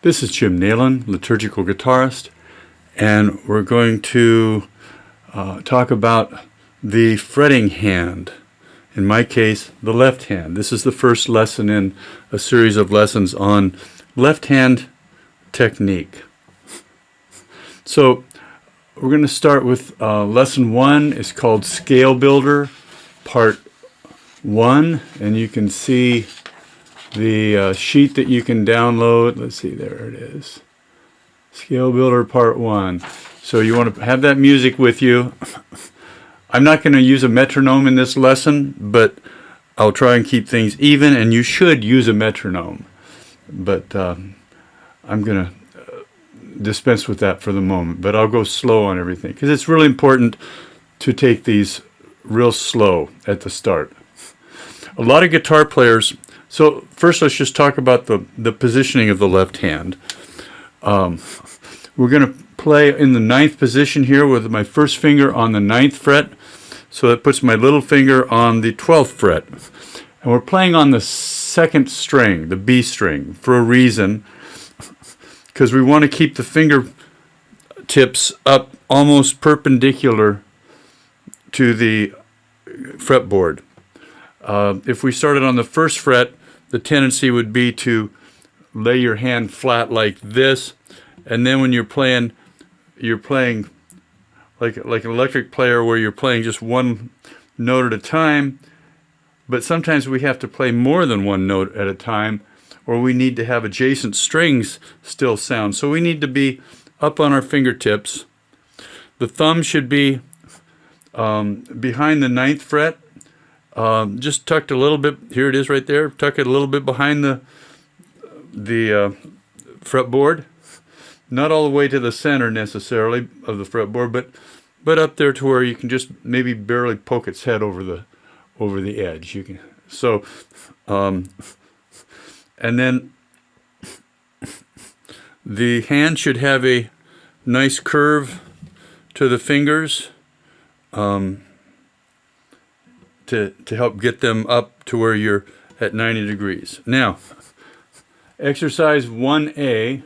This is Jim Nailon, liturgical guitarist, and we're going to talk about the fretting hand. In my case, the left hand. This is the first lesson in a series of lessons on left hand technique. So we're going to start with lesson 1. It's called Scale Builder, part 1, and you can see the sheet that you can download. Let's see, there it is. Scale Builder Part 1. So you want to have that music with you. I'm not going to use a metronome in this lesson, but I'll try and keep things even, and you should use a metronome. But I'm going to dispense with that for the moment, but I'll go slow on everything, because it's really important to take these real slow at the start. A lot of guitar players. So first, let's just talk about the positioning of the left hand. We're going to play in the 9th position here with my first finger on the 9th fret. So that puts my little finger on the 12th fret. And we're playing on the 2nd string, the B string, for a reason, because we want to keep the finger tips up almost perpendicular to the fretboard. If we started on the 1st fret, the tendency would be to lay your hand flat like this, and then when you're playing like an electric player where you're playing just one note at a time, but sometimes we have to play more than one note at a time, or we need to have adjacent strings still sound. So we need to be up on our fingertips. The thumb should be behind the 9th fret. Just tucked a little bit, here it is right there, tuck it a little bit behind the fretboard. Not all the way to the center necessarily of the fretboard, but up there to where you can just maybe barely poke its head over the edge. You can, so, and then the hand should have a nice curve to the fingers. To help get them up to where you're at 90 degrees. Now, exercise 1A,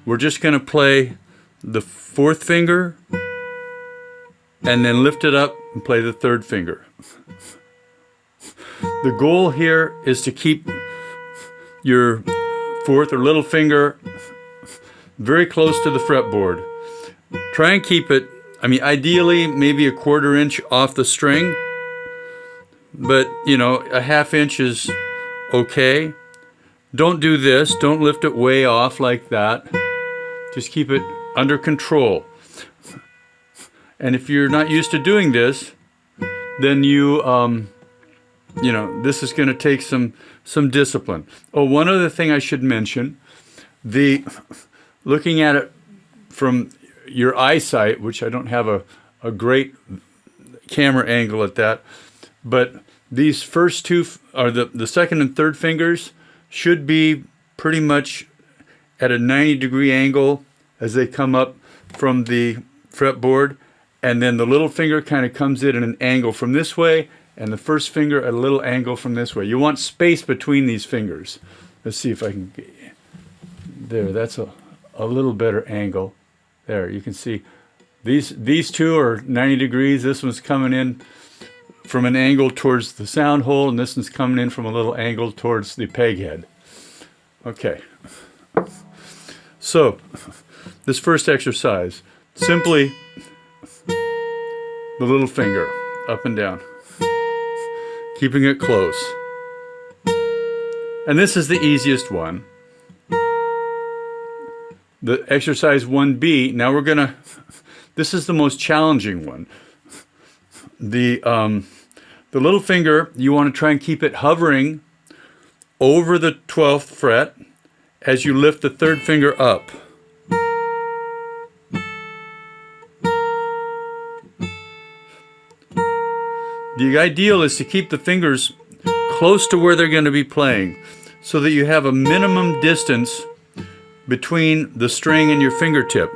we're just going to play the 4th finger and then lift it up and play the 3rd finger. The goal here is to keep your 4th or little finger very close to the fretboard. Try and keep it, ideally maybe a 1/4 inch off the string. But, a 1/2 inch is okay. Don't do this. Don't lift it way off like that. Just keep it under control. And if you're not used to doing this, then this is going to take some discipline. Oh, one other thing I should mention, looking at it from your eyesight, which I don't have a great camera angle at that, but these first two, or the 2nd and 3rd fingers, should be pretty much at a 90-degree angle as they come up from the fretboard, and then the little finger kind of comes in at an angle from this way, and the 1st finger at a little angle from this way. You want space between these fingers. Let's see if I can get, there, that's a little better angle. There, you can see these two are 90 degrees. This one's coming in from an angle towards the sound hole, and this one's coming in from a little angle towards the peg head. Okay. So, this first exercise, simply the little finger up and down, keeping it close. And this is the easiest one. The exercise 1B, now we're going to, this is the most challenging one. The little finger, you want to try and keep it hovering over the 12th fret as you lift the 3rd finger up. The ideal is to keep the fingers close to where they're going to be playing, so that you have a minimum distance between the string and your fingertip.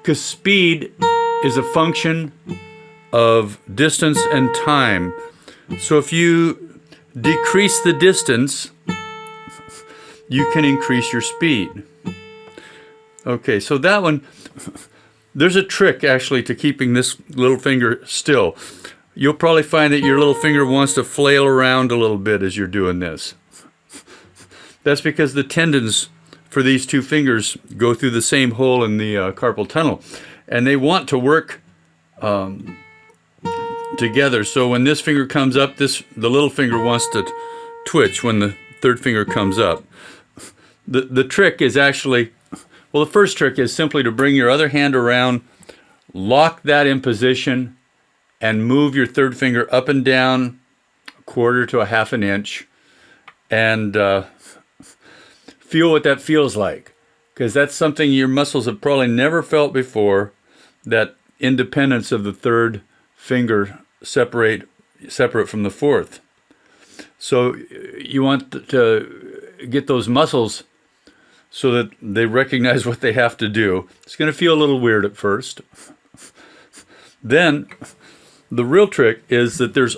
Because speed is a function of distance and time. So if you decrease the distance, you can increase your speed. Okay, so that one, there's a trick actually to keeping this little finger still. You'll probably find that your little finger wants to flail around a little bit as you're doing this. That's because the tendons for these two fingers go through the same hole in the carpal tunnel, and they want to work together. So when this finger comes up, the little finger wants to twitch when the third finger comes up. The trick is actually, well, the first trick is simply to bring your other hand around, lock that in position, and move your third finger up and down a quarter to a half an inch, and feel what that feels like, because that's something your muscles have probably never felt before, that independence of the third finger separate from the fourth. So you want to get those muscles so that they recognize what they have to do. It's going to feel a little weird at first. Then the real trick is that there's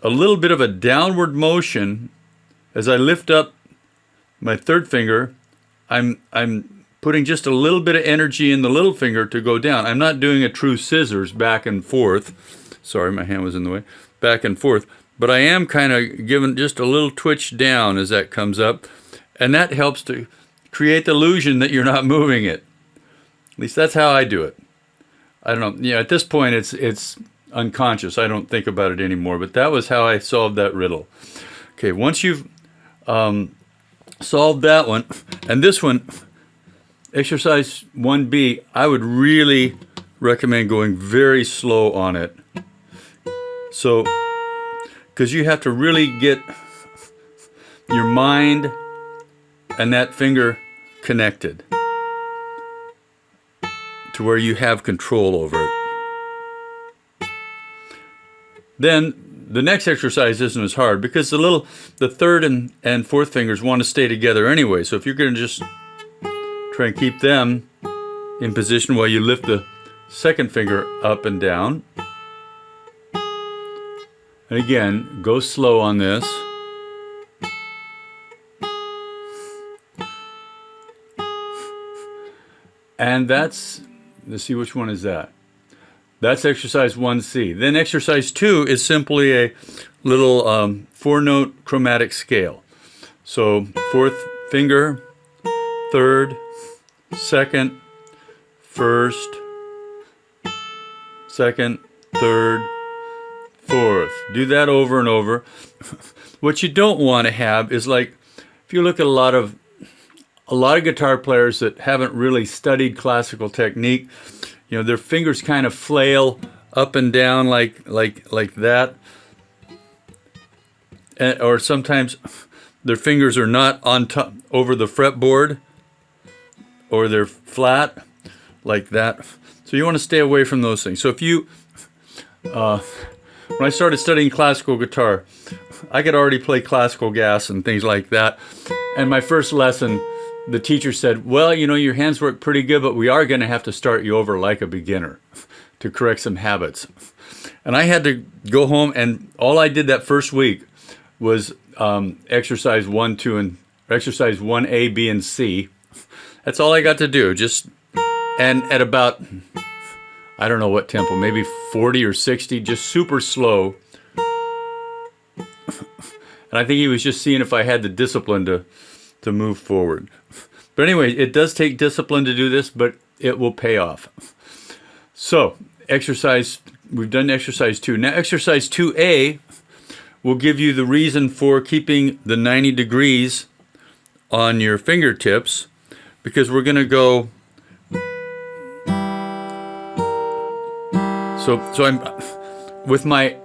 a little bit of a downward motion as I lift up my third finger. I'm putting just a little bit of energy in the little finger to go down. I'm not doing a true scissors back and forth. Sorry, my hand was in the way. Back and forth. But I am kind of giving just a little twitch down as that comes up. And that helps to create the illusion that you're not moving it. At least that's how I do it. I don't know. Yeah, at this point, it's unconscious. I don't think about it anymore. But that was how I solved that riddle. Okay, once you've solved that one, and this one, exercise 1B, I would really recommend going very slow on it. So, because you have to really get your mind and that finger connected to where you have control over it. Then the next exercise isn't as hard because the third and fourth fingers want to stay together anyway. So if you're going to just try and keep them in position while you lift the second finger up and down. And again, go slow on this. And let's see, which one is that? That's exercise 1C. Then exercise 2 is simply a little 4-note chromatic scale. So fourth finger, third, second, first, second, third, fourth. Do that over and over. What you don't want to have is, like, if you look at a lot of guitar players that haven't really studied classical technique, you know, their fingers kind of flail up and down like that. Or sometimes their fingers are not on top over the fretboard, or they're flat like that. So you want to stay away from those things. So if you when I started studying classical guitar, I could already play classical gas and things like that. And my first lesson, the teacher said, well, you know, your hands work pretty good, but we are going to have to start you over like a beginner to correct some habits. And I had to go home, and all I did that first week was exercise 1, 2, and exercise 1A, B, and C. That's all I got to do. And at about, I don't know what tempo, maybe 40 or 60, just super slow. And I think he was just seeing if I had the discipline to move forward. But anyway, it does take discipline to do this, but it will pay off. So, we've done exercise 2. Now, exercise 2A will give you the reason for keeping the 90 degrees on your fingertips, because we're going to go. So I'm with my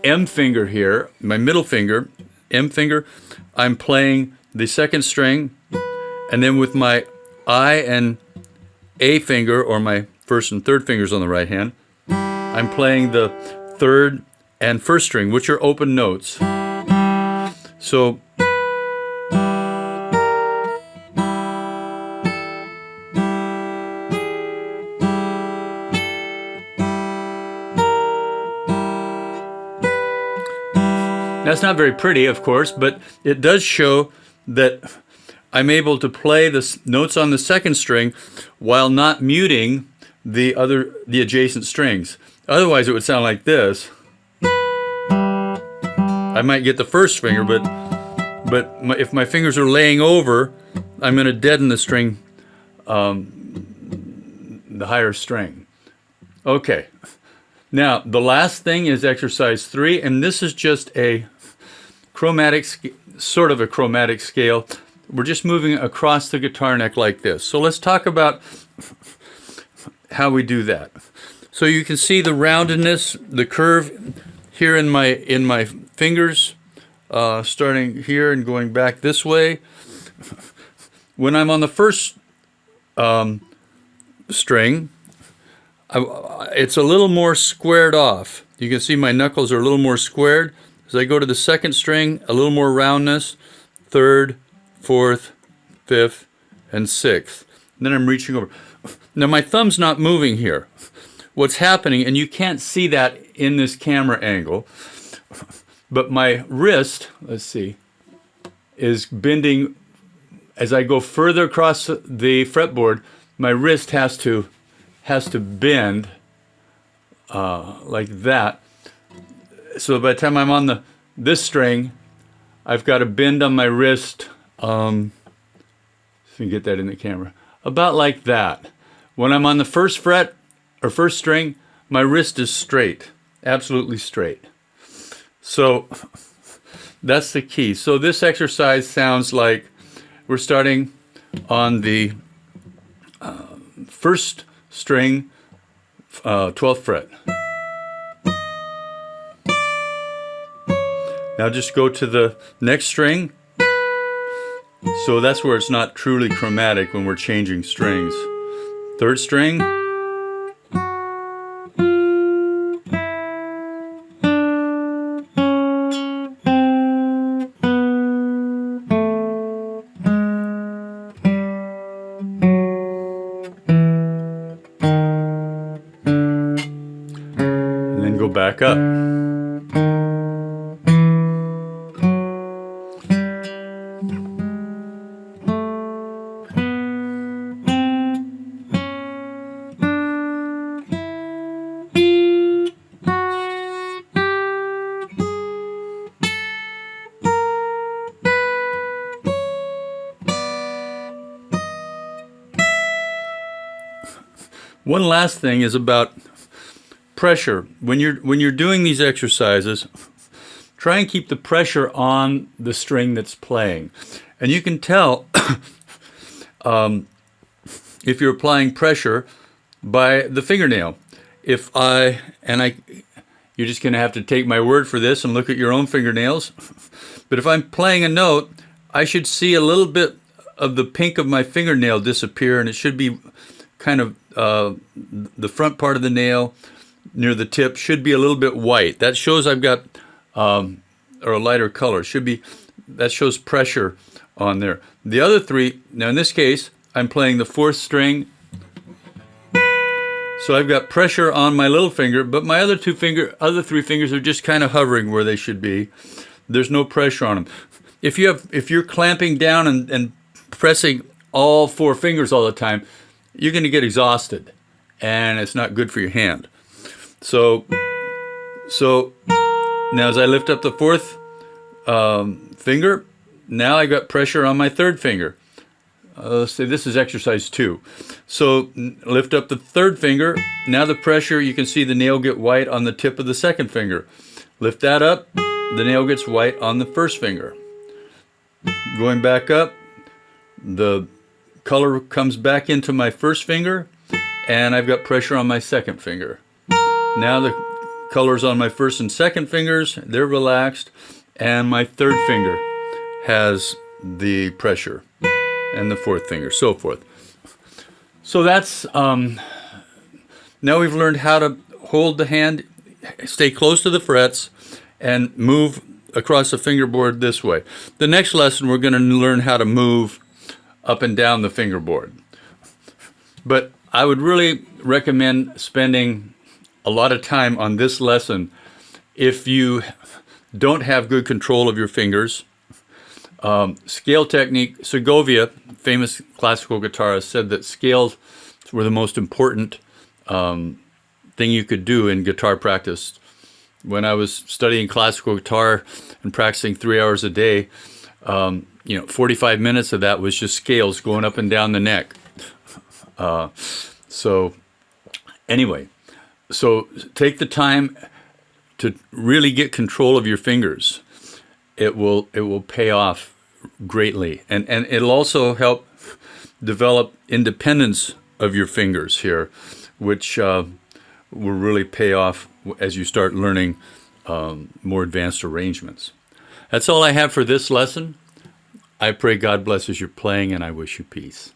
M finger here, my middle finger, M finger, I'm playing the second string, and then with my I and A finger, or my first and third fingers on the right hand, I'm playing the third and first string, which are open notes. So that's not very pretty, of course, but it does show that I'm able to play the notes on the second string while not muting the adjacent strings. Otherwise it would sound like this. I might get the first finger, but if my fingers are laying over, I'm going to deaden the string, the higher string. Okay. Now, the last thing is exercise 3, and this is just a chromatic, sort of a chromatic scale. We're just moving across the guitar neck like this. So let's talk about how we do that. So you can see the roundedness, the curve here in my fingers, starting here and going back this way. When I'm on the first string, it's a little more squared off. You can see my knuckles are a little more squared. As I go to the second string, a little more roundness, third, fourth, fifth, and sixth. And then I'm reaching over. Now my thumb's not moving here. What's happening, and you can't see that in this camera angle, but my wrist, let's see, is bending. As I go further across the fretboard, my wrist has to bend like that. So by the time I'm on this string, I've got a bend on my wrist. So you can get that in the camera. About like that. When I'm on the first fret or first string, my wrist is straight, absolutely straight. So that's the key. So this exercise sounds like we're starting on the first string, 12th fret. Now just go to the next string. So that's where it's not truly chromatic, when we're changing strings. Third string. And then go back up. One last thing is about pressure. When you're doing these exercises, try and keep the pressure on the string that's playing. And you can tell if you're applying pressure by the fingernail. You're just going to have to take my word for this and look at your own fingernails. But if I'm playing a note, I should see a little bit of the pink of my fingernail disappear, and it should be kind of the front part of the nail near the tip should be a little bit white. That shows I've got or a lighter color. That shows pressure on there. The other three, now in this case, I'm playing the fourth string, so I've got pressure on my little finger, but my other three fingers are just kind of hovering where they should be. There's no pressure on them. If you're clamping down and pressing all four fingers all the time, you're going to get exhausted, and it's not good for your hand. So now as I lift up the fourth finger, now I got pressure on my third finger. Let's say this is exercise 2. So lift up the third finger. Now the pressure, you can see the nail get white on the tip of the second finger. Lift that up, the nail gets white on the first finger. Going back up, the color comes back into my first finger, and I've got pressure on my second finger. Now the colors on my first and second fingers, they're relaxed, and my third finger has the pressure, and the fourth finger, so forth. So that's, now we've learned how to hold the hand, stay close to the frets, and move across the fingerboard this way. The next lesson, we're going to learn how to move up and down the fingerboard. But I would really recommend spending a lot of time on this lesson if you don't have good control of your fingers. Scale technique. Segovia, famous classical guitarist, said that scales were the most important thing you could do in guitar practice. When I was studying classical guitar and practicing 3 hours a day, 45 minutes of that was just scales going up and down the neck. So anyway, so take the time to really get control of your fingers. It will pay off greatly, and it'll also help develop independence of your fingers here, which will really pay off as you start learning more advanced arrangements. That's all I have for this lesson. I pray God blesses your playing, and I wish you peace.